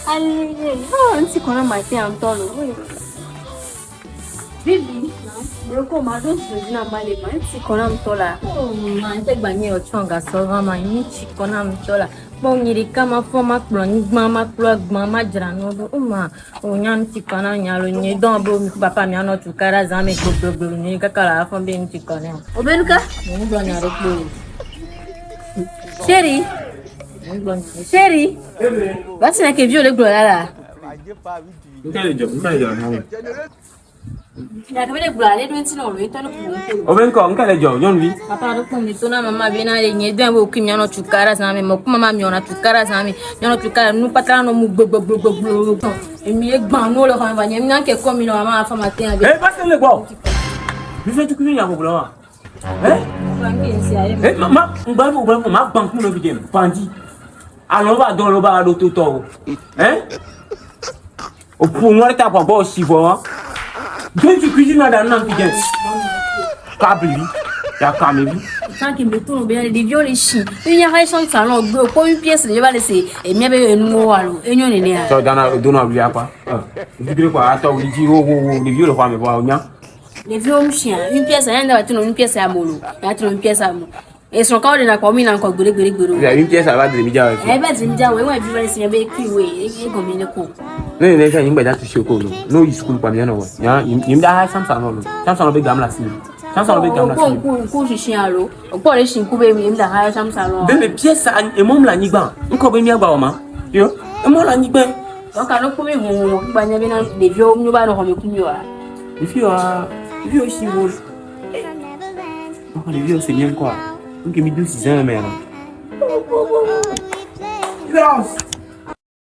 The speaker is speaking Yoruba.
Allez, oh, on s'y connaît maintenant en temps. Bibi, broko mado sijina mali ma si kona mtola. Oh, ma nte gbanye ochonga sova ma ni chi kona mtola. Bon nyiri kama forma klon mama klog mama jrano do uma. Onyan ti kona nyalo ni don bo mi papa mi ano tukara zame ko blog ni kakala afon be ni kona. Obenuka? Ni do nyare ko. Chérie. Chérie. Basi na ke viole glola la. Ya kabele bulale do ntino lo itolo ko. Obenko nkale jo yon wi. Papa do ko mi tona mama bina le nye den bo kimi ano tukara zame mo kuma mama mi ona tukara zame mi ona tukara nu patara no mu gbogbo. Emi e gban no lo kan ba nye mi nan ke ko mi no mama fa matin abi. Eh passe le go. Mi fe tukuri ya ko bulawa. Mama ngba ma bank mu no bi dem pandi. Alo ba don lo ba do to to. O pour moi ta pa bo si vo. Donc tu cuisines dans un petit câble ya camébi tant que me tourne bien les viols les chi il y a réaction de salon pour une pièce je vais laisser et bien ben nous allo et nous né ça dans oublia quoi tu dis quoi attends il dit les viols quoi mais bon les viols chien une pièce rien d'avoir une pièce à molo il y a une pièce à molo et son corps de la commune encore gure il y a une pièce ça va de média eh ben c'est média ouais ouais vivre laisser bien qui ouais et comme il est quoi non non ça il me da tu choko no is school kwa miana wa ya il me da samsa no samsa no be gamla si samsa no be gamla si ko shi shin alo o po le shin ku be mi da ha samsa no be me pièce e mom la nyigba nko be mi agba o ma yo e mo la nyigba o ka no ku mi mo gba nya be na de bio nyu ba no ho me ku mi wa if you si wo le vieux c'est bien quoi donc mi 6 ans mère